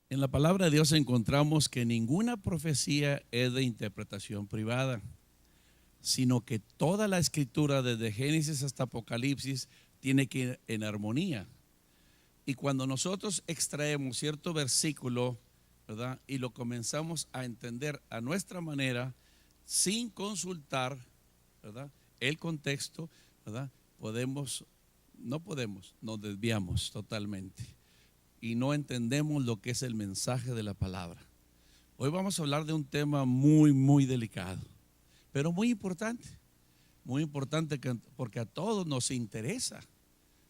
En la palabra de Dios encontramos que ninguna profecía es de interpretación privada, sino que toda la escritura desde Génesis hasta Apocalipsis tiene que ir en armonía. Y cuando nosotros extraemos cierto versículo, ¿verdad? Y lo comenzamos a entender a nuestra manera, sin consultar, ¿verdad? El contexto, ¿verdad? Nos desviamos totalmente y no entendemos lo que es el mensaje de la palabra. Hoy vamos a hablar de un tema muy, muy delicado, pero muy importante porque a todos nos interesa.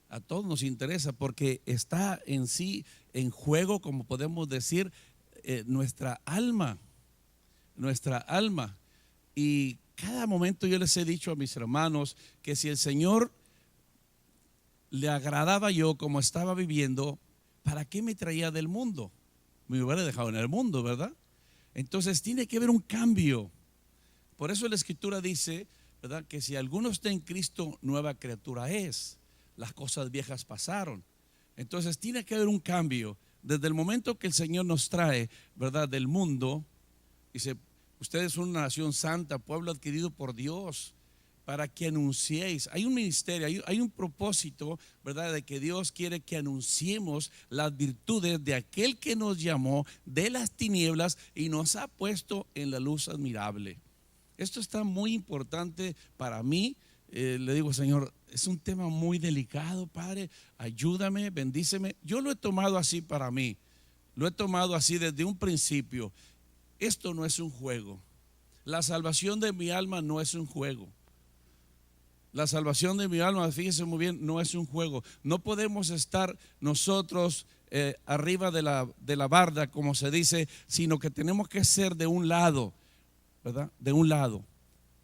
A todos nos interesa porque está en sí en juego, como podemos decir, nuestra alma. Y cada momento yo les he dicho a mis hermanos que si el Señor le agradaba yo como estaba viviendo, ¿para qué me traía del mundo? Me hubiera dejado en el mundo, ¿verdad? Entonces tiene que haber un cambio. Por eso la Escritura dice, ¿verdad?, que si alguno está en Cristo, nueva criatura es. Las cosas viejas pasaron. Entonces tiene que haber un cambio. Desde el momento que el Señor nos trae, ¿verdad?, del mundo, dice, ustedes son una nación santa, pueblo adquirido por Dios, para que anunciéis. Hay un ministerio, hay un propósito, ¿verdad?, de que Dios quiere que anunciemos las virtudes de aquel que nos llamó de las tinieblas y nos ha puesto en la luz admirable. Esto está muy importante para mí. Le digo, Señor, es un tema muy delicado, Padre, ayúdame, bendíceme. Yo lo he tomado así para mí, lo he tomado así desde un principio. Esto no es un juego. La salvación de mi alma no es un juego. La salvación de mi alma, fíjese muy bien, no es un juego. No podemos estar nosotros arriba de la barda, como se dice, sino que tenemos que ser de un lado, ¿verdad? De un lado,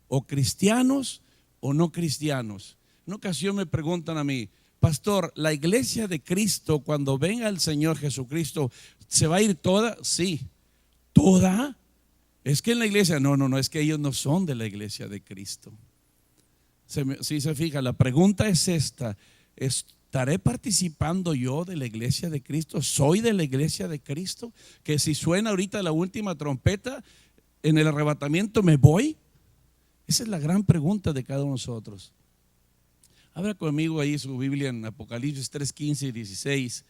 o cristianos o no cristianos. En ocasión me preguntan a mí, pastor, ¿la iglesia de Cristo cuando venga el Señor Jesucristo se va a ir toda? Sí, toda. Es que en la iglesia, no, es que ellos no son de la iglesia de Cristo. Si se fija, la pregunta es esta: ¿estaré participando yo de la iglesia de Cristo? ¿Soy de la iglesia de Cristo? Que si suena ahorita la última trompeta en el arrebatamiento, ¿me voy? Esa es la gran pregunta de cada uno de nosotros. Abra conmigo ahí su Biblia en Apocalipsis 3, 15 y 16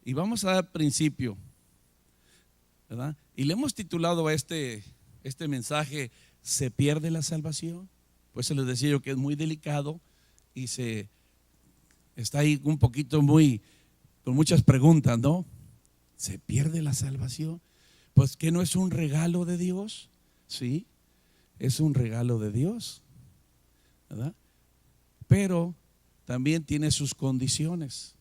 y vamos a dar principio, ¿verdad? Y le hemos titulado a este mensaje, ¿se pierde la salvación? Pues se les decía yo que es muy delicado y está ahí un poquito con muchas preguntas, ¿no? ¿Se pierde la salvación? Pues que no es un regalo de Dios. Sí, es un regalo de Dios, ¿verdad? Pero también tiene sus condiciones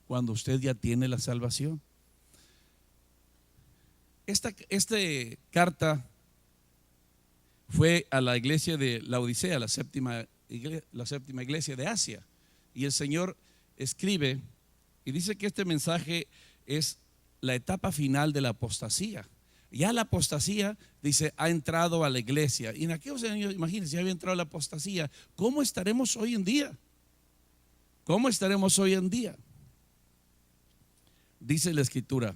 cuando usted ya tiene la salvación. Esta carta fue a la iglesia de Laodicea, la séptima iglesia de Asia. Y el Señor escribe y dice que este mensaje es la etapa final de la apostasía. Ya la apostasía, dice, ha entrado a la iglesia. Y en aquellos años, imagínense, ya había entrado la apostasía. ¿Cómo estaremos hoy en día? ¿Cómo estaremos hoy en día? Dice la Escritura,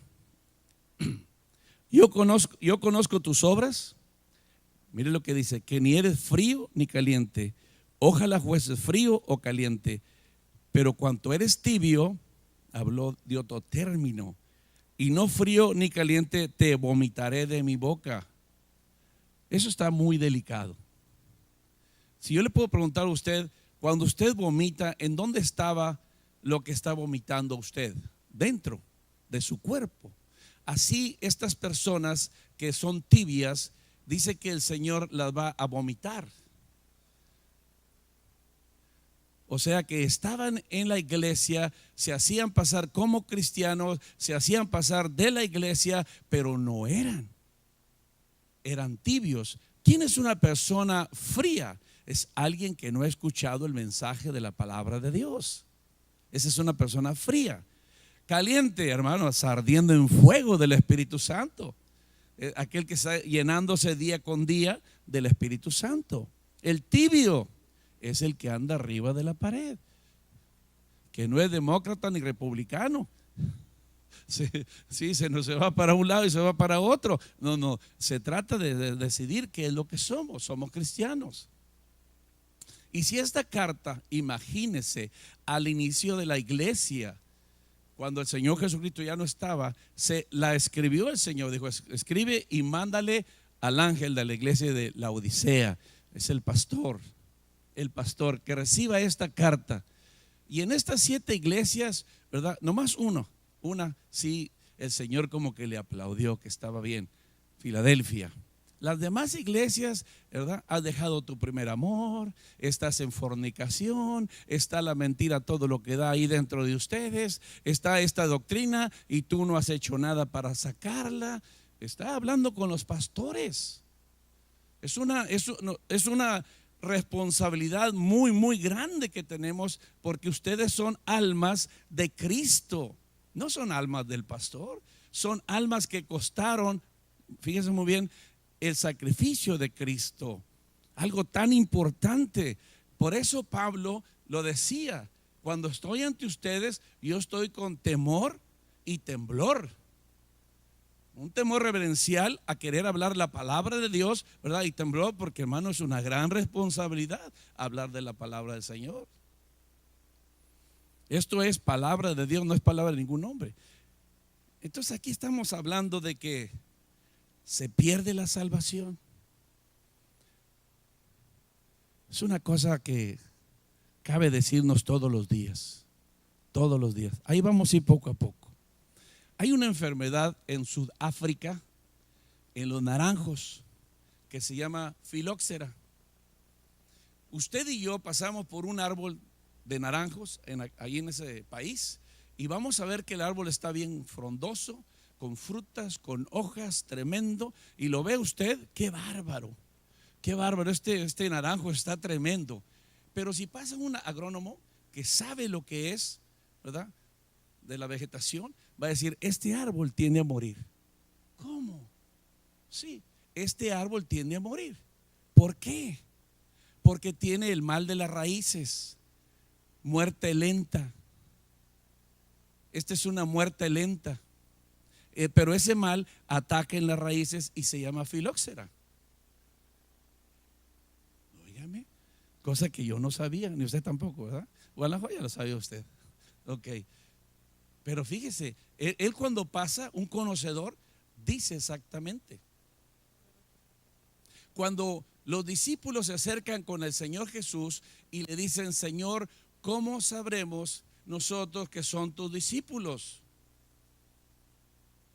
yo conozco tus obras. Mire lo que dice, que ni eres frío ni caliente. Ojalá fueses frío o caliente. Pero cuanto eres tibio, habló de otro término, y no frío ni caliente, te vomitaré de mi boca. Eso está muy delicado. Si yo le puedo preguntar a usted, cuando usted vomita, ¿en dónde estaba lo que está vomitando usted? Dentro de su cuerpo. Así estas personas que son tibias, dice que el Señor las va a vomitar. O sea que estaban en la iglesia, se hacían pasar como cristianos, se hacían pasar de la iglesia, pero no eran tibios. ¿Quién es una persona fría? Es alguien que no ha escuchado el mensaje de la palabra de Dios. Esa es una persona fría. Caliente, hermanos, ardiendo en fuego del Espíritu Santo. Aquel que está llenándose día con día del Espíritu Santo. El tibio es el que anda arriba de la pared, que no es demócrata ni republicano, Sí, sí, se va para un lado y se va para otro. No, no, se trata de decidir qué es lo que somos. Somos cristianos. Y si esta carta, imagínese, al inicio de la iglesia, cuando el Señor Jesucristo ya no estaba, se la escribió el Señor. Dijo: escribe y mándale al ángel de la iglesia de la Odisea. Es el pastor que reciba esta carta. Y en estas 7 iglesias, ¿verdad? Nomás una, sí, el Señor como que le aplaudió, que estaba bien. Filadelfia. Las demás iglesias, ¿verdad? Has dejado tu primer amor, estás en fornicación, está la mentira, todo lo que da ahí dentro de ustedes, está esta doctrina y tú no has hecho nada para sacarla. Está hablando con los pastores. Es una responsabilidad muy, muy grande que tenemos, porque ustedes son almas de Cristo. No son almas del pastor, son almas que costaron, fíjense muy bien, el sacrificio de Cristo, algo tan importante. Por eso Pablo lo decía: cuando estoy ante ustedes, yo estoy con temor y temblor. Un temor reverencial a querer hablar la palabra de Dios, ¿verdad? Y temblor porque, hermano, es una gran responsabilidad hablar de la palabra del Señor. Esto es palabra de Dios, no es palabra de ningún hombre. Entonces aquí estamos hablando de que se pierde la salvación. Es una cosa que cabe decirnos todos los días. Todos los días. Ahí vamos a ir poco a poco. Hay una enfermedad en Sudáfrica, en los naranjos, que se llama filóxera. Usted y yo pasamos por un árbol de naranjos ahí en ese país, y vamos a ver que el árbol está bien frondoso, con frutas, con hojas, tremendo. Y lo ve usted, qué bárbaro, este naranjo está tremendo. Pero si pasa un agrónomo que sabe lo que es, ¿verdad?, de la vegetación, va a decir: este árbol tiende a morir. ¿Cómo? Sí, este árbol tiende a morir. ¿Por qué? Porque tiene el mal de las raíces, muerte lenta. Esta es una muerte lenta. Pero ese mal ataca en las raíces y se llama filóxera. Óigame, cosa que yo no sabía, ni usted tampoco, ¿verdad? O a la joya lo sabía usted. Ok. Pero fíjese, él cuando pasa, un conocedor dice exactamente. Cuando los discípulos se acercan con el Señor Jesús y le dicen: Señor, ¿cómo sabremos nosotros que son tus discípulos?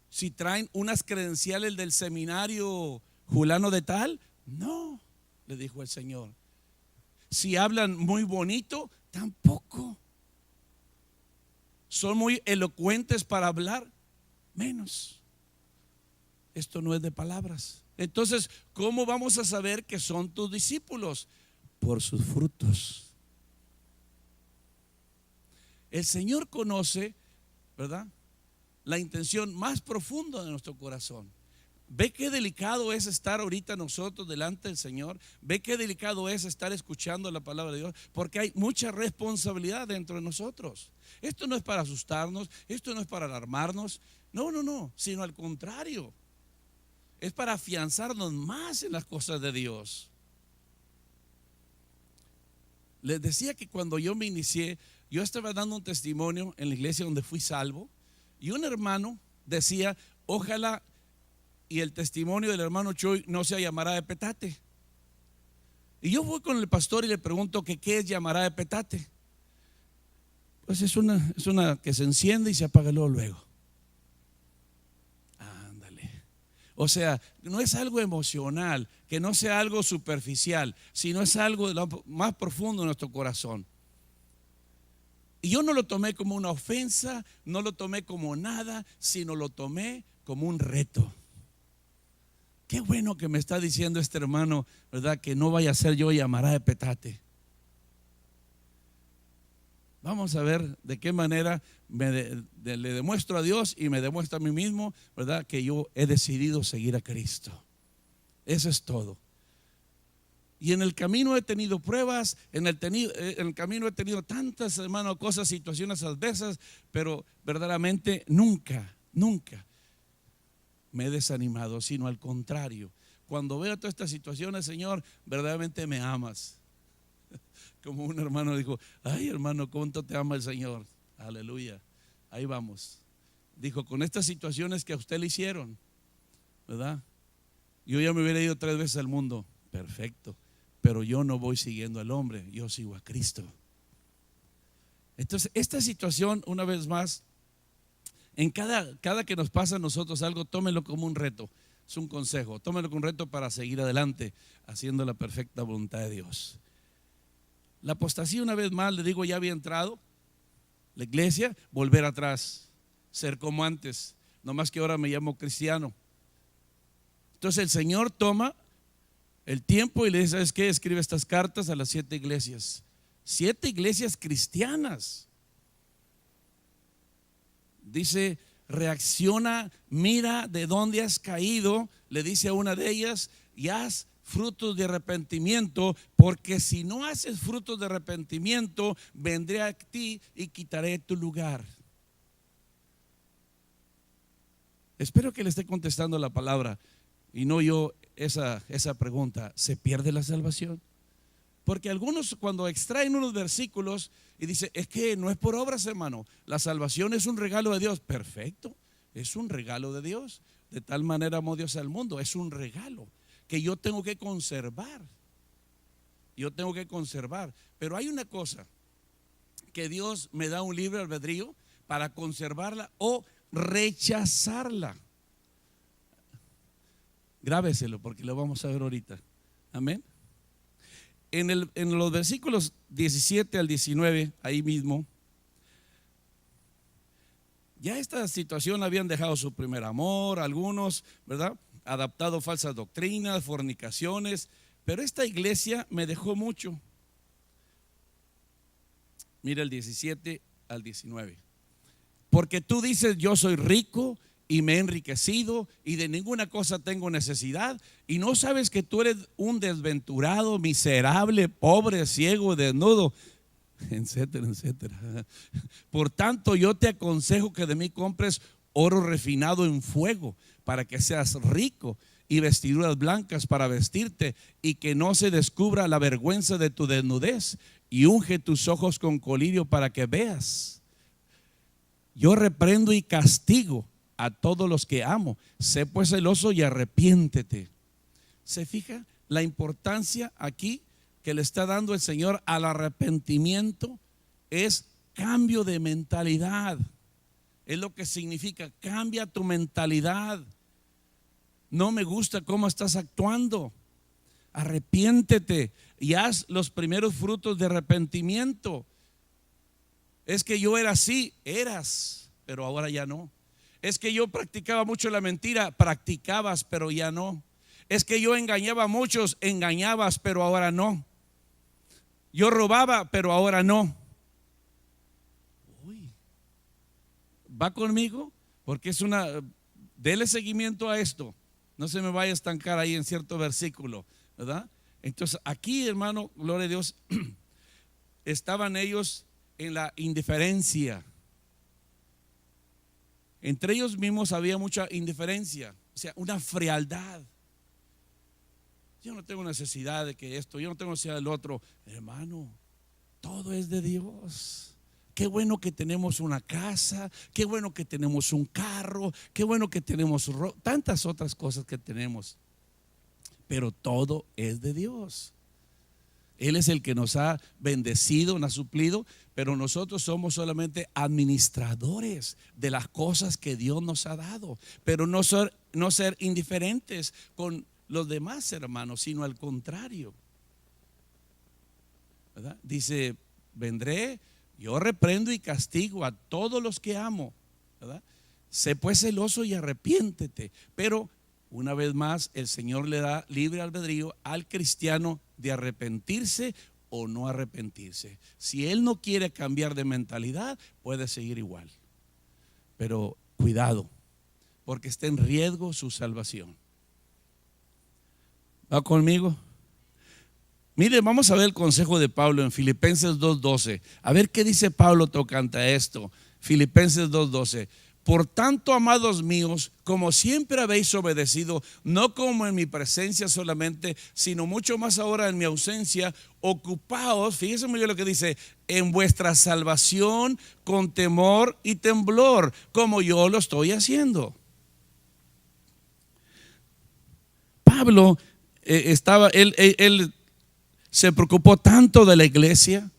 Si traen unas credenciales del seminario fulano de tal. No, le dijo el Señor. Si hablan muy bonito, tampoco. Son muy elocuentes para hablar, menos. Esto no es de palabras. Entonces, ¿cómo vamos a saber que son tus discípulos? Por sus frutos. El Señor conoce, ¿verdad?, la intención más profunda de nuestro corazón. Ve qué delicado es estar ahorita nosotros delante del Señor. Ve qué delicado es estar escuchando la palabra de Dios, porque hay mucha responsabilidad dentro de nosotros. Esto no es para asustarnos, esto no es para alarmarnos, no, sino al contrario, es para afianzarnos más en las cosas de Dios. Les decía que cuando yo me inicié, yo estaba dando un testimonio en la iglesia donde fui salvo, y un hermano decía: ojalá y el testimonio del hermano Choi no sea llamará de petate. Y yo voy con el pastor y le pregunto que qué es llamará de petate. Pues es una que se enciende y se apaga luego. Ándale. O sea, no es algo emocional, que no sea algo superficial, sino es algo de lo más profundo de nuestro corazón. Y yo no lo tomé como una ofensa, no lo tomé como nada, sino lo tomé como un reto. Qué bueno que me está diciendo este hermano, ¿verdad?, que no vaya a ser yo llamará de petate. Vamos a ver de qué manera le demuestro a Dios y me demuestro a mí mismo, ¿verdad?, que yo he decidido seguir a Cristo. Eso es todo. Y en el camino he tenido pruebas, en el camino he tenido tantas, hermano, cosas, situaciones adversas, pero verdaderamente nunca me he desanimado, sino al contrario. Cuando veo todas estas situaciones, Señor, verdaderamente me amas. Como un hermano dijo, ay hermano, cuánto te ama el Señor. Aleluya, ahí vamos. Dijo, con estas situaciones que a usted le hicieron, ¿verdad? Yo ya me hubiera ido 3 veces al mundo. Perfecto, pero yo no voy siguiendo al hombre, yo sigo a Cristo. Entonces esta situación, una vez más, en cada que nos pasa a nosotros algo, tómenlo como un reto. Es un consejo, tómenlo como un reto para seguir adelante haciendo la perfecta voluntad de Dios. La apostasía, una vez más, le digo, ya había entrado la iglesia, volver atrás, ser como antes, no más que ahora me llamo cristiano. Entonces el Señor toma el tiempo y le dice, ¿sabes qué? Escribe estas cartas a las 7 iglesias, 7 iglesias cristianas. Dice, reacciona, mira de dónde has caído, le dice a una de ellas, y haz frutos de arrepentimiento, porque si no haces frutos de arrepentimiento, vendré a ti y quitaré tu lugar. Espero que le esté contestando la palabra y no yo esa pregunta. ¿Se pierde la salvación? Porque algunos cuando extraen unos versículos y dicen, es que no es por obras, hermano, la salvación es un regalo de Dios. Perfecto, es un regalo de Dios. De tal manera amó Dios al mundo, es un regalo que yo tengo que conservar. Yo tengo que conservar. Pero hay una cosa, que Dios me da un libre albedrío para conservarla o rechazarla. Grábeselo porque lo vamos a ver ahorita. Amén. En los versículos 17 al 19, ahí mismo, ya esta situación habían dejado su primer amor, algunos, ¿verdad? Adaptado falsas doctrinas, fornicaciones, pero esta iglesia me dejó mucho. Mira el 17 al 19. Porque tú dices, yo soy rico y me he enriquecido y de ninguna cosa tengo necesidad, y no sabes que tú eres un desventurado, miserable, pobre, ciego, desnudo, etcétera, etcétera. Por tanto, yo te aconsejo que de mí compres oro refinado en fuego, para que seas rico, y vestiduras blancas para vestirte, y que no se descubra la vergüenza de tu desnudez, y unge tus ojos con colirio para que veas. Yo reprendo y castigo a todos los que amo. Sé pues celoso y arrepiéntete. ¿Se fija la importancia aquí que le está dando el Señor al arrepentimiento? Es cambio de mentalidad. Es lo que significa, cambia tu mentalidad. No me gusta cómo estás actuando. Arrepiéntete y haz los primeros frutos de arrepentimiento. Es que yo era así, eras, pero ahora ya no. Es que yo practicaba mucho la mentira, practicabas, pero ya no. Es que yo engañaba a muchos, engañabas, pero ahora no. Yo robaba, pero ahora no. Uy, ¿va conmigo? Porque es dele seguimiento a esto. No se me vaya a estancar ahí en cierto versículo, ¿verdad? Entonces aquí, hermano, gloria a Dios, estaban ellos en la indiferencia. Entre ellos mismos había mucha indiferencia, o sea, una frialdad. Yo no tengo necesidad de que esto, yo no tengo necesidad del otro. Hermano, todo es de Dios. Qué bueno que tenemos una casa, qué bueno que tenemos un carro, qué bueno que tenemos tantas otras cosas que tenemos. Pero todo es de Dios. Él es el que nos ha bendecido, nos ha suplido, pero nosotros somos solamente administradores de las cosas que Dios nos ha dado. Pero no ser indiferentes con los demás hermanos, sino al contrario, ¿verdad? Dice, vendré, yo reprendo y castigo a todos los que amo, ¿verdad? Sé pues celoso y arrepiéntete. Pero una vez más el Señor le da libre albedrío al cristiano de arrepentirse o no arrepentirse. Si él no quiere cambiar de mentalidad, puede seguir igual. Pero cuidado, porque está en riesgo su salvación. ¿Va conmigo? Mire, vamos a ver el consejo de Pablo en Filipenses 2:12. A ver qué dice Pablo tocante a esto. Filipenses 2:12. Por tanto, amados míos, como siempre habéis obedecido, no como en mi presencia solamente, sino mucho más ahora en mi ausencia, ocupaos, fíjense muy bien lo que dice, en vuestra salvación con temor y temblor, como yo lo estoy haciendo. Pablo él se preocupó tanto de la iglesia.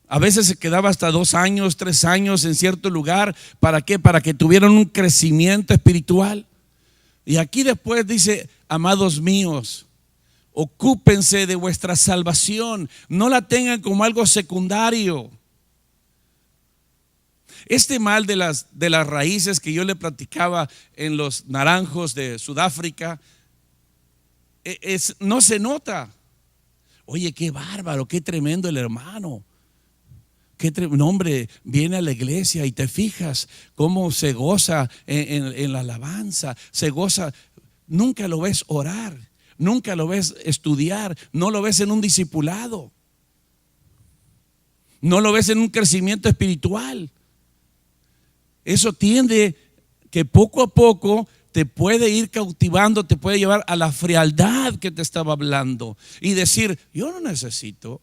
A veces se quedaba hasta 2 años, 3 años en cierto lugar. ¿Para qué? Para que tuvieran un crecimiento espiritual. Y aquí después dice, amados míos, ocúpense de vuestra salvación. No la tengan como algo secundario. Este mal de las raíces que yo le platicaba en los naranjos de Sudáfrica, no se nota. Oye, qué bárbaro, qué tremendo el hermano. No, hombre, viene a la iglesia y te fijas cómo se goza en la alabanza, se goza. Nunca lo ves orar, nunca lo ves estudiar, no lo ves en un discipulado, no lo ves en un crecimiento espiritual. Eso tiende que poco a poco te puede ir cautivando, te puede llevar a la frialdad que te estaba hablando y decir, yo necesito,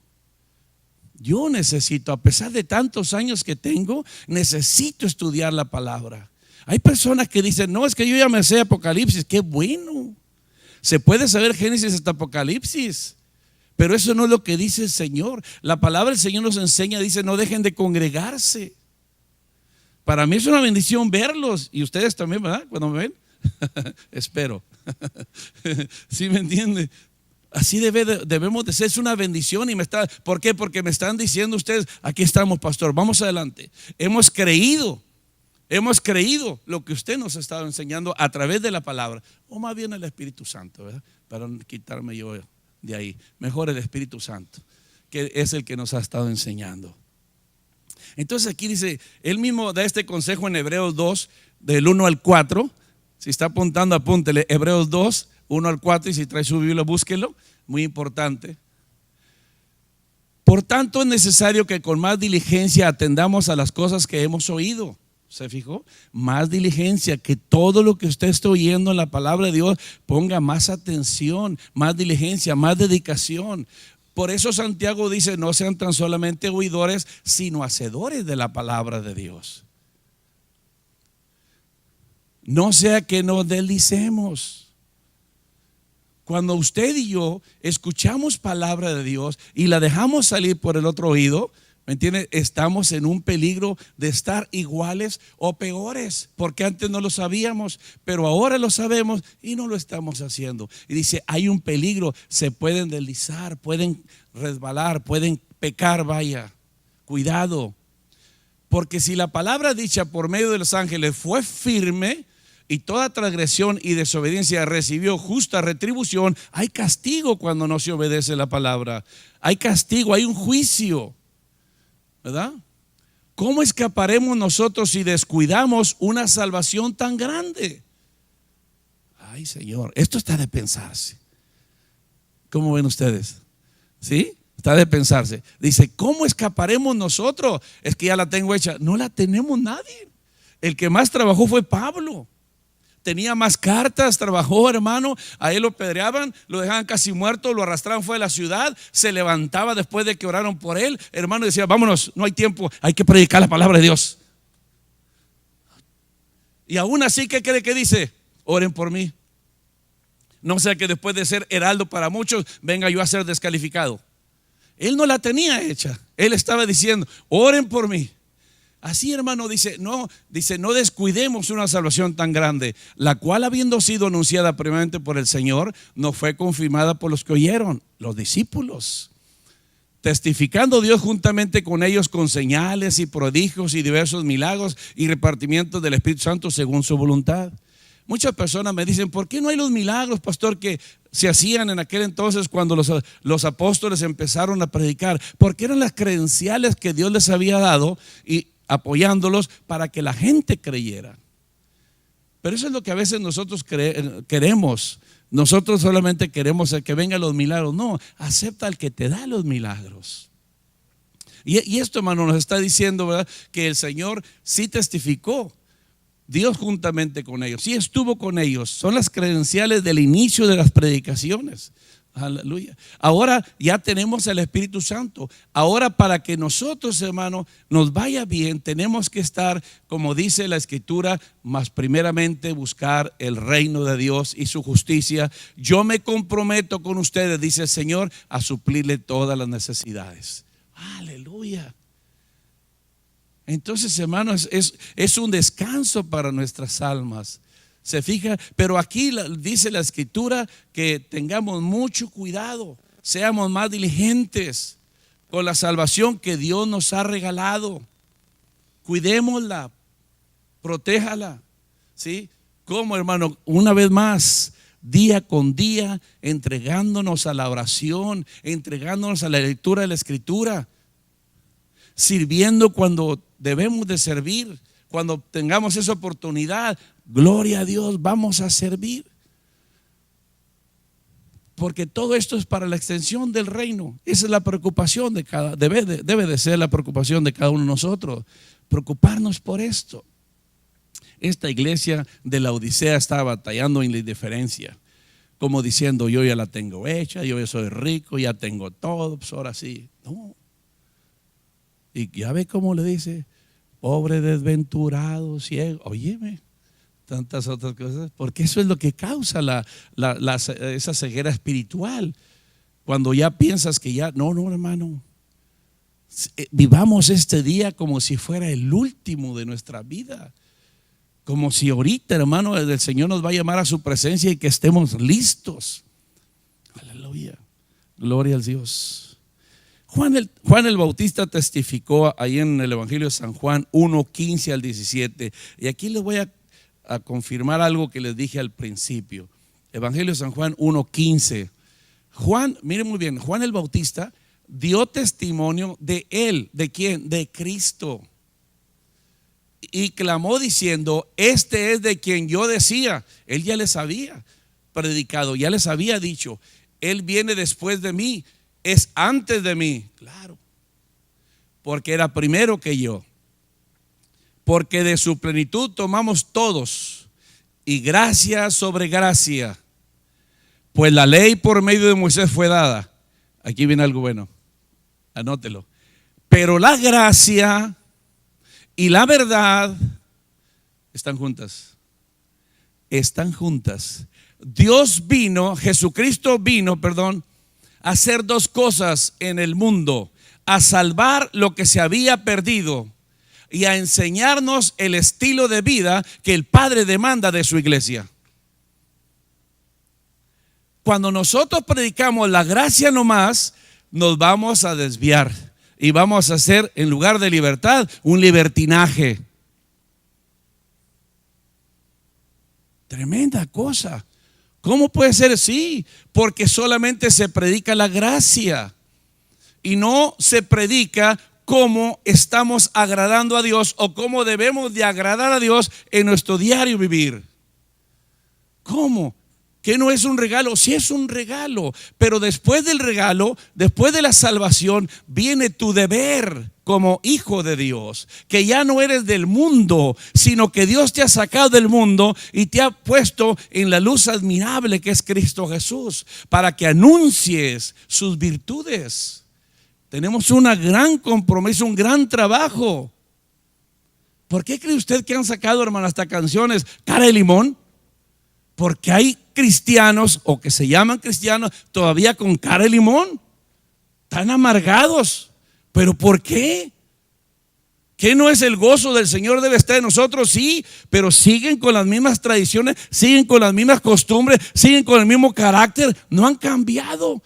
a pesar de tantos años que tengo, necesito estudiar la palabra. Hay personas que dicen, no, es que yo ya me sé Apocalipsis. Qué bueno, se puede saber Génesis hasta Apocalipsis, pero eso no es lo que dice el Señor. La palabra del Señor nos enseña, dice, no dejen de congregarse. Para mí es una bendición verlos, y ustedes también, ¿verdad? Cuando me ven, espero. ¿Sí me entiende? Así debemos de ser, es una bendición. ¿Por qué? Porque me están diciendo ustedes, aquí estamos, pastor, vamos adelante. Hemos creído lo que usted nos ha estado enseñando a través de la palabra, o más bien el Espíritu Santo, ¿verdad? Para no quitarme yo de ahí, mejor el Espíritu Santo, que es el que nos ha estado enseñando. Entonces aquí dice, él mismo da este consejo en Hebreos 2, del 1 al 4. Si está apuntando, apúntele, Hebreos 2, 1 al 4, y si trae su Biblia, búsquelo, muy importante. Por tanto, es necesario que con más diligencia atendamos a las cosas que hemos oído. ¿Se fijó? Más diligencia, que todo lo que usted está oyendo en la palabra de Dios, ponga más atención, más diligencia, más dedicación. Por eso Santiago dice, no sean tan solamente oidores, sino hacedores de la palabra de Dios. No sea que nos deslicemos. Cuando usted y yo escuchamos palabra de Dios y la dejamos salir por el otro oído, ¿me entiende? Estamos en un peligro de estar iguales o peores, porque antes no lo sabíamos, pero ahora lo sabemos y no lo estamos haciendo. Y dice, hay un peligro, se pueden deslizar, pueden resbalar, pueden pecar, vaya, cuidado. Porque si la palabra dicha por medio de los ángeles fue firme, y toda transgresión y desobediencia recibió justa retribución, hay castigo cuando no se obedece la palabra. Hay castigo, hay un juicio, ¿verdad? ¿Cómo escaparemos nosotros si descuidamos una salvación tan grande? Ay, Señor, esto está de pensarse. ¿Cómo ven ustedes? ¿Sí? Está de pensarse. Dice, ¿cómo escaparemos nosotros? Es que ya la tengo hecha. No la tenemos nadie. El que más trabajó fue Pablo. Tenía más cartas, trabajó, hermano. A él lo pedreaban, lo dejaban casi muerto, lo arrastraban fuera de la ciudad. Se levantaba después de que oraron por él, hermano, y decía, vámonos, no hay tiempo, hay que predicar la palabra de Dios. Y aún así, ¿qué cree que dice? Oren por mí. No sea que después de ser heraldo para muchos, venga yo a ser descalificado. Él no la tenía hecha. Él estaba diciendo, oren por mí. Así, hermano, dice, no descuidemos una salvación tan grande, la cual, habiendo sido anunciada primeramente por el Señor, no fue confirmada por los que oyeron, los discípulos, testificando Dios juntamente con ellos con señales y prodigios y diversos milagros y repartimientos del Espíritu Santo según su voluntad. Muchas personas me dicen, ¿por qué no hay los milagros, pastor, que se hacían en aquel entonces cuando los apóstoles empezaron a predicar? Porque eran las credenciales que Dios les había dado y apoyándolos para que la gente creyera. Pero eso es lo que a veces nosotros queremos. Nosotros solamente queremos el que vengan los milagros. No, acepta al que te da los milagros. Y esto, hermano, nos está diciendo, ¿verdad?, que el Señor sí testificó. Dios juntamente con ellos, sí estuvo con ellos. Son las credenciales del inicio de las predicaciones. Aleluya. Ahora ya tenemos el Espíritu Santo. Ahora, para que nosotros, hermano, nos vaya bien, tenemos que estar, como dice la Escritura, más primeramente buscar el reino de Dios y su justicia. Yo me comprometo con ustedes, dice el Señor, a suplirle todas las necesidades. Aleluya. Entonces, hermanos, es un descanso para nuestras almas. Se fija, pero aquí dice la Escritura que tengamos mucho cuidado, seamos más diligentes con la salvación que Dios nos ha regalado. Cuidémosla, protéjala, ¿sí? ¿Cómo, hermano? Una vez más, día con día, entregándonos a la oración, entregándonos a la lectura de la Escritura, sirviendo cuando debemos de servir. Cuando tengamos esa oportunidad, gloria a Dios, vamos a servir. Porque todo esto es para la extensión del reino. Esa es la preocupación de debe de ser la preocupación de cada uno de nosotros. Preocuparnos por esto. Esta iglesia de la Odisea estaba batallando en la indiferencia, como diciendo: yo ya la tengo hecha, yo ya soy rico, ya tengo todo, pues ahora sí. No. Y ya ve cómo le dice: pobre, desventurado, ciego. Óyeme, tantas otras cosas, porque eso es lo que causa esa ceguera espiritual. Cuando ya piensas que ya, no, hermano, vivamos este día como si fuera el último de nuestra vida, como si ahorita, hermano, el Señor nos va a llamar a su presencia y que estemos listos. Aleluya, gloria al Dios. Juan el Bautista testificó ahí en el Evangelio de San Juan 1:15 al 17. Y aquí les voy a confirmar algo que les dije al principio. Evangelio de San Juan 1:15. Juan, miren muy bien, Juan el Bautista dio testimonio de él. ¿De quién? De Cristo. Y clamó diciendo: este es de quien yo decía. Él ya les había predicado, ya les había dicho: él viene después de mí, es antes de mí. Claro, porque era primero que yo. Porque de su plenitud tomamos todos, y gracia sobre gracia. Pues la ley por medio de Moisés fue dada. Aquí viene algo bueno, anótelo. Pero la gracia y la verdad están juntas. Están juntas. Jesucristo vino, a hacer dos cosas en el mundo: a salvar lo que se había perdido y a enseñarnos el estilo de vida que el Padre demanda de su iglesia. Cuando nosotros predicamos la gracia nomás, nos vamos a desviar y vamos a hacer, en lugar de libertad, un libertinaje. Tremenda cosa. ¿Cómo puede ser? Sí, porque solamente se predica la gracia y no se predica cómo estamos agradando a Dios o cómo debemos de agradar a Dios en nuestro diario vivir. ¿Cómo? ¿Que no es un regalo? Sí, es un regalo, pero después del regalo, después de la salvación, viene tu deber como hijo de Dios, que ya no eres del mundo, sino que Dios te ha sacado del mundo y te ha puesto en la luz admirable que es Cristo Jesús, para que anuncies sus virtudes. Tenemos un gran compromiso, un gran trabajo. ¿Por qué cree usted que han sacado, hermano, hasta canciones cara de limón? Porque hay cristianos, o que se llaman cristianos, todavía con cara de limón, tan amargados. ¿Pero por qué? ¿Qué no es el gozo del Señor debe estar en nosotros? Sí, pero siguen con las mismas tradiciones, siguen con las mismas costumbres, siguen con el mismo carácter, no han cambiado.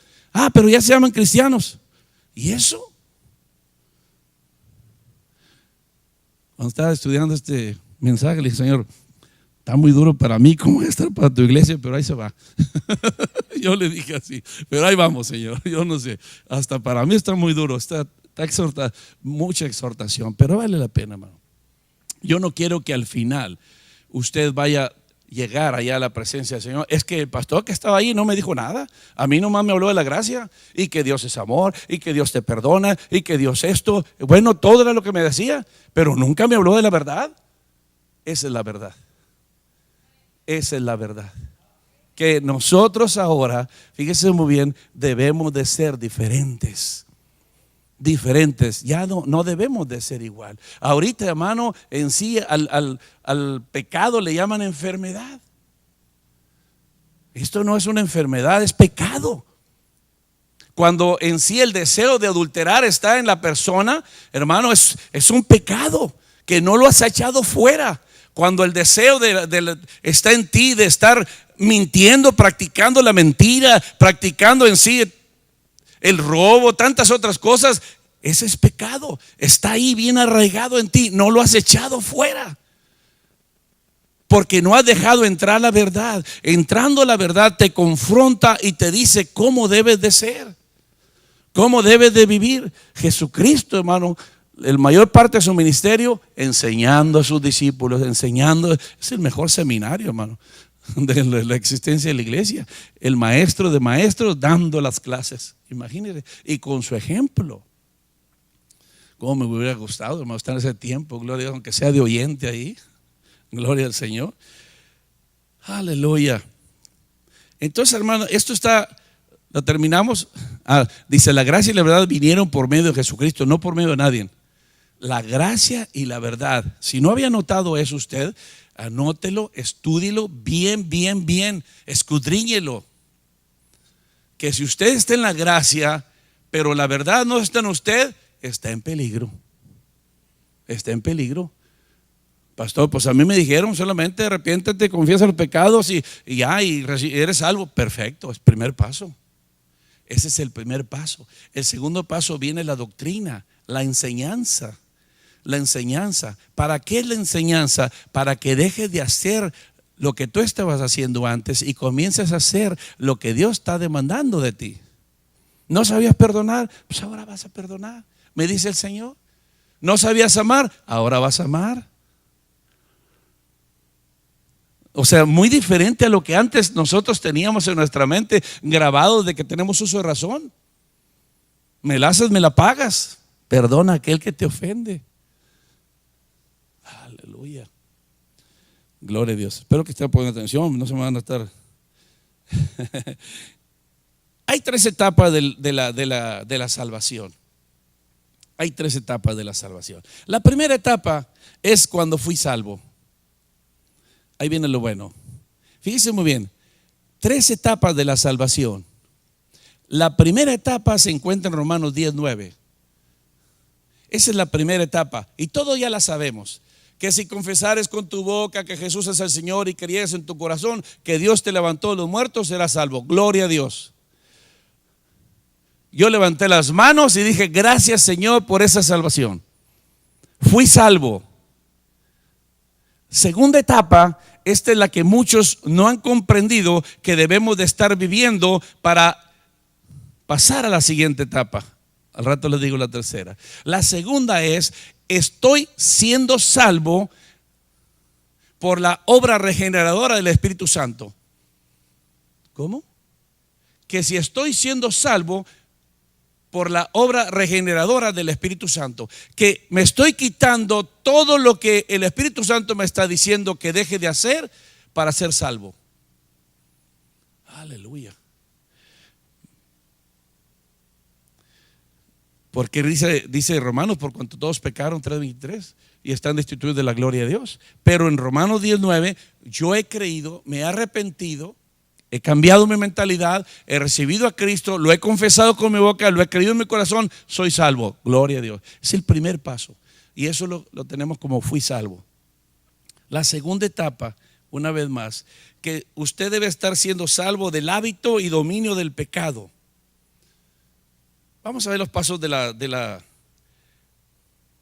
Pero ya se llaman cristianos. ¿Y eso? Cuando estaba estudiando este mensaje, le dije: Señor, está muy duro para mí, ¿cómo va a estar para tu iglesia? Pero ahí se va. Yo le dije así, pero ahí vamos, Señor. Yo no sé, hasta para mí está muy duro, está mucha exhortación, pero vale la pena, hermano. Yo no quiero que al final usted vaya llegar allá a la presencia del Señor. Es que el pastor que estaba ahí no me dijo nada. A mí nomás me habló de la gracia y que Dios es amor y que Dios te perdona y que Dios esto. Bueno, todo era lo que me decía, pero nunca me habló de la verdad. Esa es la verdad. Esa es la verdad. Que nosotros ahora, fíjese muy bien, debemos de ser diferentes. Diferentes, ya no debemos de ser igual. Ahorita, hermano, en sí al pecado le llaman enfermedad. Esto no es una enfermedad, es pecado. Cuando en sí el deseo de adulterar está en la persona, hermano, es un pecado que no lo has echado fuera. Cuando el deseo está en ti de estar mintiendo, practicando la mentira, practicando en sí el robo, tantas otras cosas, ese es pecado. Está ahí bien arraigado en ti, no lo has echado fuera. Porque no has dejado entrar la verdad. Entrando la verdad te confronta y te dice cómo debes de ser, cómo debes de vivir. Jesucristo, hermano, el mayor parte de su ministerio enseñando a sus discípulos, enseñando. Es el mejor seminario, hermano, de la existencia de la iglesia. El maestro de maestros dando las clases, imagínense, y con su ejemplo. Cómo me hubiera gustado, hermano, estar en ese tiempo, gloria a Dios, aunque sea de oyente ahí. Gloria al Señor. Aleluya. Entonces, hermano, esto lo terminamos. Dice, la gracia y la verdad vinieron por medio de Jesucristo, no por medio de nadie. La gracia y la verdad. Si no había notado eso usted, anótelo, estúdielo bien, bien, bien, escudriñelo. Que si usted está en la gracia, pero la verdad no está en usted, está en peligro. Está en peligro. Pastor, pues a mí me dijeron solamente arrepiéntete, confiesa los pecados y eres salvo. Perfecto, es el primer paso. Ese es el primer paso. El segundo paso viene la doctrina, la enseñanza. La enseñanza. ¿Para qué es la enseñanza? Para que dejes de hacer lo que tú estabas haciendo antes y comiences a hacer lo que Dios está demandando de ti. ¿No sabías perdonar? Pues ahora vas a perdonar, me dice el Señor. ¿No sabías amar? Ahora vas a amar. O sea, muy diferente a lo que antes nosotros teníamos en nuestra mente grabado de que tenemos uso de razón. Me la haces, me la pagas. Perdona a aquel que te ofende. Aleluya. Gloria a Dios. Espero que estén poniendo atención, no se me van a estar. Hay tres etapas de la salvación. Hay tres etapas de la salvación. La primera etapa es cuando fui salvo. Ahí viene lo bueno. Fíjese muy bien, tres etapas de la salvación. La primera etapa se encuentra en Romanos 10:9. Esa es la primera etapa y todo ya la sabemos. Que si confesares con tu boca que Jesús es el Señor y creyeres en tu corazón que Dios te levantó de los muertos, serás salvo. Gloria a Dios. Yo levanté las manos y dije, gracias Señor por esa salvación. Fui salvo. Segunda etapa, esta es la que muchos no han comprendido que debemos de estar viviendo para pasar a la siguiente etapa. Al rato les digo la tercera. La segunda es, estoy siendo salvo por la obra regeneradora del Espíritu Santo. ¿Cómo? Que si estoy siendo salvo por la obra regeneradora del Espíritu Santo, que me estoy quitando todo lo que el Espíritu Santo me está diciendo que deje de hacer para ser salvo. Aleluya. Porque dice Romanos, por cuanto todos pecaron, 3:23, y están destituidos de la gloria de Dios. Pero en Romanos 10:9, yo he creído, me he arrepentido, he cambiado mi mentalidad, he recibido a Cristo, lo he confesado con mi boca, lo he creído en mi corazón, soy salvo. Gloria a Dios. Es el primer paso. Y eso lo tenemos como fui salvo. La segunda etapa, una vez más, que usted debe estar siendo salvo del hábito y dominio del pecado. Vamos a ver los pasos de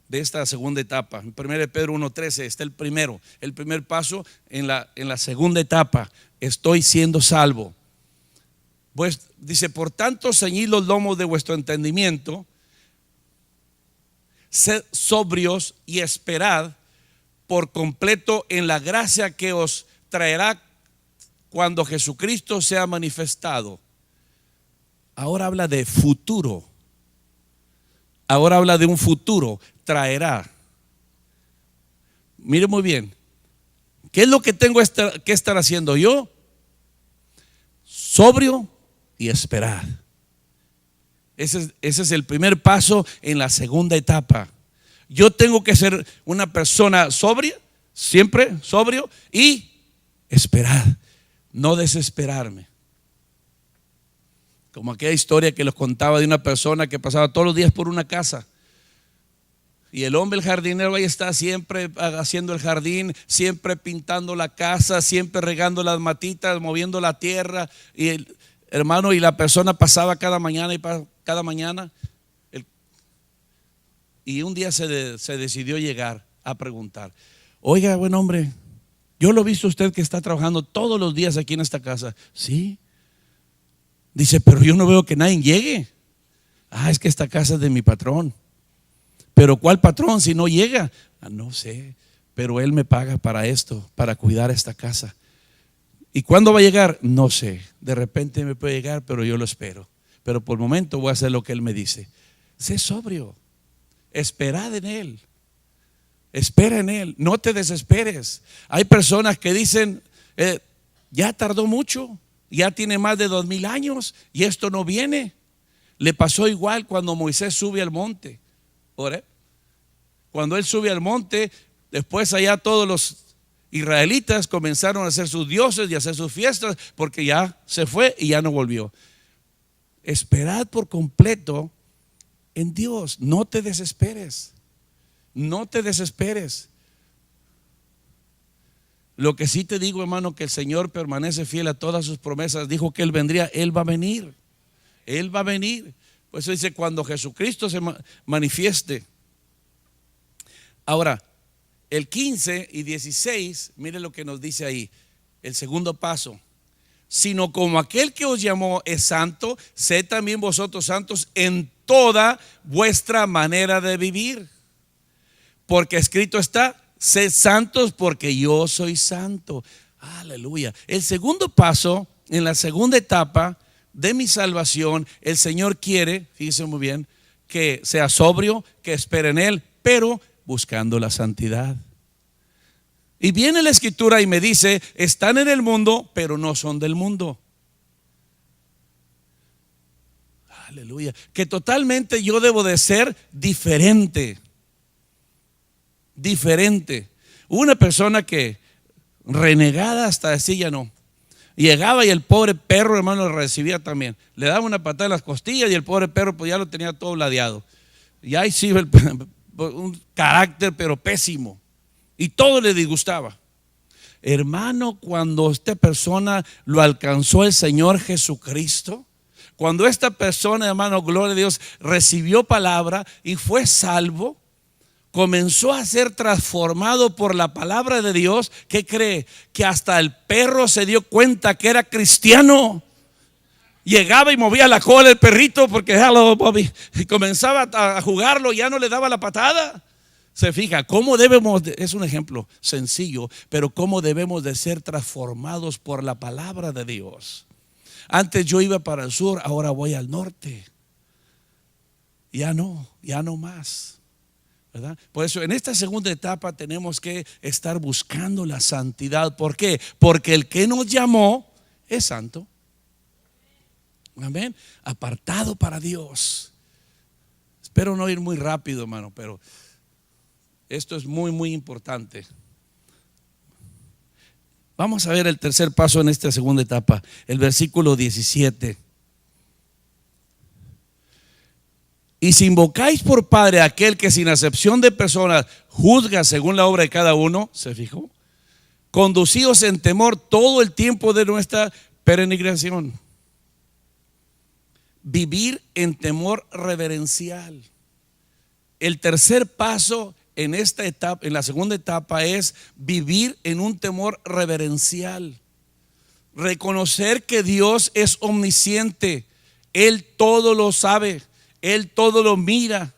esta segunda etapa. En 1 Pedro 1:13 está el primer paso en la segunda etapa. Estoy siendo salvo. Pues dice, por tanto, ceñid los lomos de vuestro entendimiento, sed sobrios y esperad por completo en la gracia que os traerá cuando Jesucristo sea manifestado. Ahora habla de futuro. Ahora habla de un futuro. Traerá. Mire muy bien. ¿Qué es lo que tengo que estar haciendo yo? Sobrio y esperar. Ese es el primer paso en la segunda etapa. Yo tengo que ser una persona sobria, siempre sobrio, y esperar, no desesperarme. Como aquella historia que les contaba de una persona que pasaba todos los días por una casa. Y el hombre, el jardinero, ahí está siempre haciendo el jardín, siempre pintando la casa, siempre regando las matitas, moviendo la tierra. Y el hermano, y la persona pasaba cada mañana cada mañana. Y un día se decidió llegar a preguntar: oiga, buen hombre, yo lo he visto usted que está trabajando todos los días aquí en esta casa. Sí. Dice, pero yo no veo que nadie llegue. Es que esta casa es de mi patrón. Pero ¿cuál patrón si no llega? No sé, pero él me paga para esto, para cuidar esta casa. ¿Y cuándo va a llegar? No sé, de repente me puede llegar, pero yo lo espero. Pero por el momento voy a hacer lo que él me dice. Sé sobrio, esperad en él, espera en él, no te desesperes. Hay personas que dicen, ya tardó mucho, ya tiene más de 2000 años y esto no viene. Le pasó igual cuando Moisés sube al monte. Cuando él sube al monte, después allá todos los israelitas comenzaron a hacer sus dioses y a hacer sus fiestas, porque ya se fue y ya no volvió. Esperad por completo en Dios, no te desesperes, no te desesperes. Lo que sí te digo, hermano, que el Señor permanece fiel a todas sus promesas. Dijo que Él vendría, Él va a venir, Él va a venir. Pues eso dice, cuando Jesucristo se manifieste. Ahora, el 15 y 16, mire lo que nos dice ahí, el segundo paso. Sino como aquel que os llamó es santo, sed también vosotros santos en toda vuestra manera de vivir. Porque escrito está, sed santos porque yo soy santo. Aleluya. El segundo paso, en la segunda etapa de mi salvación, el Señor quiere, fíjense muy bien, que sea sobrio, que espere en Él, pero buscando la santidad. Y viene la escritura y me dice, están en el mundo, pero no son del mundo. Aleluya. Que totalmente yo debo de ser diferente. Diferente. Una persona que renegada hasta decir ya no. Llegaba y el pobre perro, hermano, lo recibía también. Le daba una patada en las costillas y el pobre perro pues ya lo tenía todo ladeado. Y ahí sí un carácter pero pésimo. Y todo le disgustaba. Hermano, cuando esta persona lo alcanzó el Señor Jesucristo, cuando esta persona, hermano, gloria a Dios, recibió palabra y fue salvo, comenzó a ser transformado por la palabra de Dios. ¿Qué cree? Que hasta el perro se dio cuenta que era cristiano. Llegaba y movía la cola el perrito porque hello Bobby, y comenzaba a jugarlo, ya no le daba la patada. Se fija cómo debemos es un ejemplo sencillo, pero cómo debemos de ser transformados por la palabra de Dios. Antes yo iba para el sur, ahora voy al norte. Ya no más, ¿verdad? Por eso en esta segunda etapa tenemos que estar buscando la santidad. ¿Por qué? Porque el que nos llamó es santo. Amén. Apartado para Dios. Espero no ir muy rápido, hermano, pero esto es muy, muy importante. Vamos a ver el tercer paso en esta segunda etapa, el versículo 17. Y si invocáis por Padre a aquel que sin acepción de personas juzga según la obra de cada uno, ¿se fijó? Conducíos en temor todo el tiempo de nuestra peregrinación. Vivir en temor reverencial. El tercer paso en esta etapa, en la segunda etapa, es vivir en un temor reverencial. Reconocer que Dios es omnisciente. Él todo lo sabe, Él todo lo mira.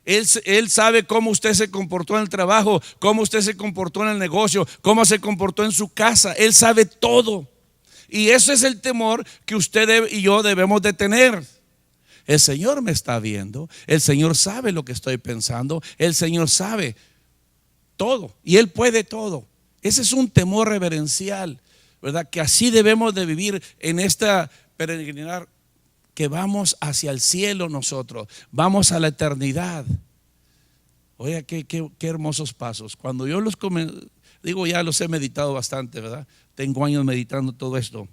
Él sabe cómo usted se comportó en el trabajo, cómo usted se comportó en el negocio, cómo se comportó en su casa. Él sabe todo. Y ese es el temor que usted y yo debemos de tener. El Señor me está viendo, el Señor sabe lo que estoy pensando, el Señor sabe todo y Él puede todo. Ese es un temor reverencial, ¿verdad? Que así debemos de vivir en esta peregrinar, que vamos hacia el cielo nosotros, vamos a la eternidad. Oiga, qué hermosos pasos. Cuando yo digo, ya los he meditado bastante, ¿verdad? Tengo años meditando todo esto.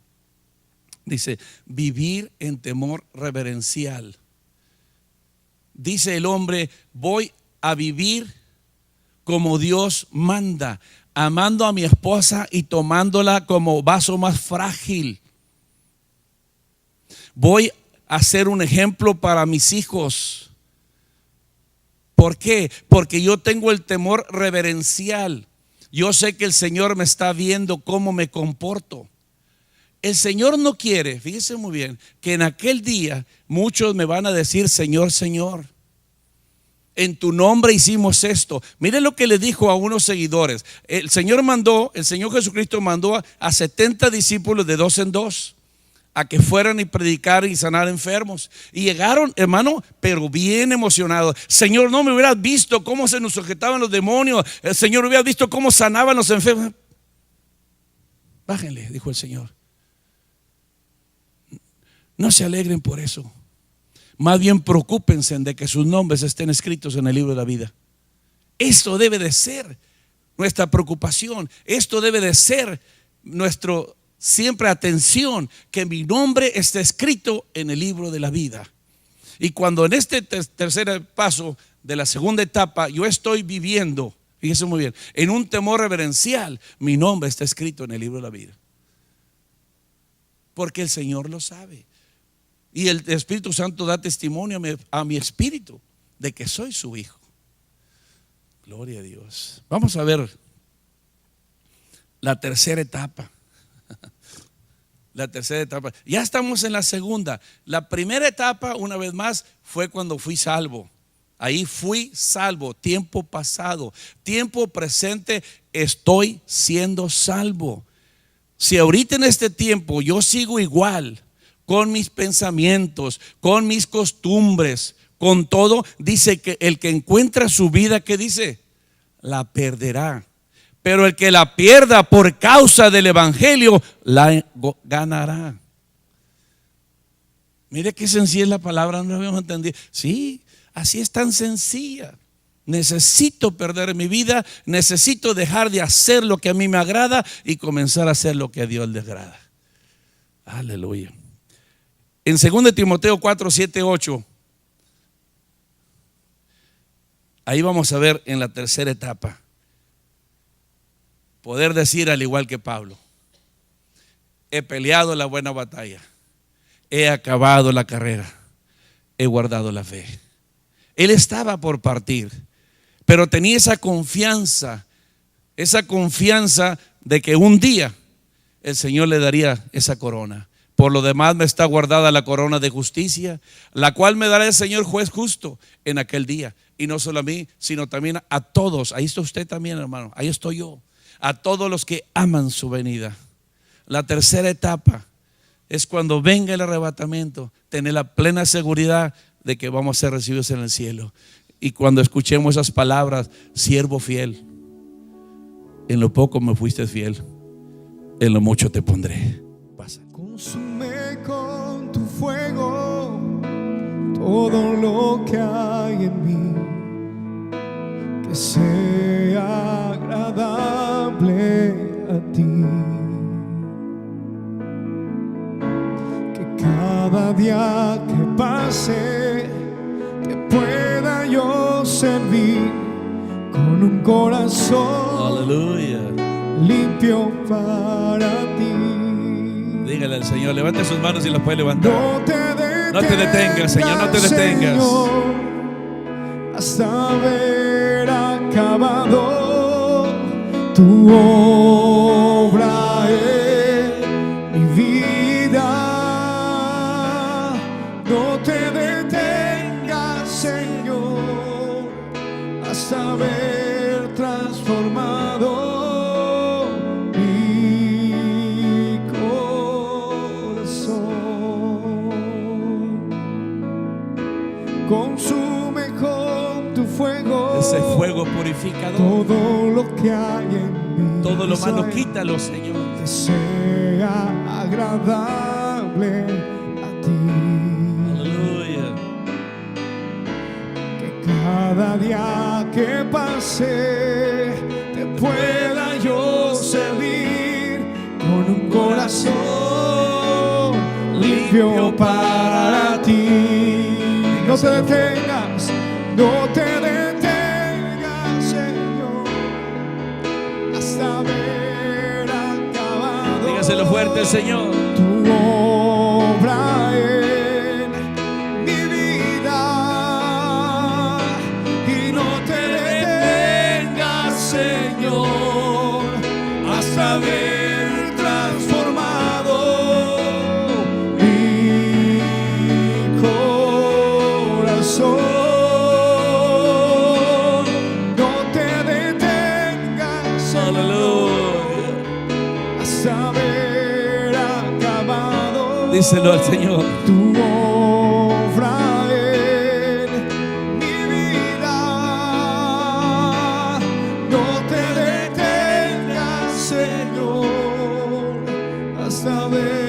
Dice, vivir en temor reverencial. Dice el hombre, voy a vivir como Dios manda, amando a mi esposa y tomándola como vaso más frágil. Voy a ser un ejemplo para mis hijos. ¿Por qué? Porque yo tengo el temor reverencial. Yo sé que el Señor me está viendo cómo me comporto. El Señor no quiere, fíjese muy bien, que en aquel día muchos me van a decir, Señor, Señor, en tu nombre hicimos esto. Mire lo que le dijo a unos seguidores. El Señor Jesucristo mandó a 70 discípulos de 2 en 2 a que fueran y predicar y sanar enfermos. Y llegaron, hermano, pero bien emocionados. Señor, no me hubieras visto cómo se nos sujetaban los demonios. El Señor hubiera visto cómo sanaban los enfermos. Bájenle, dijo el Señor. No se alegren por eso. Más bien preocúpense de que sus nombres estén escritos en el libro de la vida. Esto debe de ser nuestra preocupación. Esto debe de ser nuestro siempre atención, que mi nombre esté escrito en el libro de la vida. Y cuando en este tercer paso de la segunda etapa yo estoy viviendo, fíjese muy bien, en un temor reverencial, mi nombre está escrito en el libro de la vida. Porque el Señor lo sabe. Y el Espíritu Santo da testimonio a mi espíritu de que soy su hijo. Gloria a Dios. Vamos a ver la tercera etapa. La tercera etapa. Ya estamos en la segunda. La primera etapa, una vez más, fue cuando fui salvo. Ahí fui salvo. Tiempo pasado. Tiempo presente, estoy siendo salvo. Si ahorita en este tiempo yo sigo igual, con mis pensamientos, con mis costumbres, con todo, dice que el que encuentra su vida, ¿qué dice? La perderá. Pero el que la pierda por causa del evangelio, la ganará. Mire qué sencilla es la palabra, no lo habíamos entendido. Sí, así es tan sencilla. Necesito perder mi vida, necesito dejar de hacer lo que a mí me agrada y comenzar a hacer lo que a Dios le agrada. Aleluya. En 2 Timoteo 4, 7, 8, ahí vamos a ver en la tercera etapa, poder decir al igual que Pablo, he peleado la buena batalla, he acabado la carrera, he guardado la fe. Él estaba por partir, pero tenía esa confianza de que un día el Señor le daría esa corona. Por lo demás me está guardada la corona de justicia, la cual me dará el Señor juez justo en aquel día. Y no solo a mí, sino también a todos. Ahí está usted también, hermano. Ahí estoy yo. A todos los que aman su venida. La tercera etapa es cuando venga el arrebatamiento, tener la plena seguridad de que vamos a ser recibidos en el cielo. Y cuando escuchemos esas palabras, siervo fiel, en lo poco me fuiste fiel, en lo mucho te pondré. Pasa. Consume con tu fuego todo lo que hay en mí, que sea agradable a ti, que cada día que pase te pueda yo servir con un corazón Aleluya. limpio para ti. Dígale al Señor, levante sus manos y las puede levantar. No te detengas, Señor, no te detengas. Señor, hasta haber acabado tu obra en mi vida. No te detengas, Señor, fuego purificador. todo lo que hay en mí, Todo lo malo, Israel, quítalo, Señor. que sea agradable a ti. Aleluya. Que cada día que pase te pueda yo servir con un corazón limpio para ti. No te detengas, no te detengas, Señor, hasta ver acabado. Dígaselo fuerte, Señor. Tu obra en mi vida, y no te detengas, Señor, hasta ver transformado mi corazón. No te detengas, Señor, Aleluya. hasta ver acabado. Díselo al Señor. Tu obra en mi vida, no te detengas, Señor, hasta ver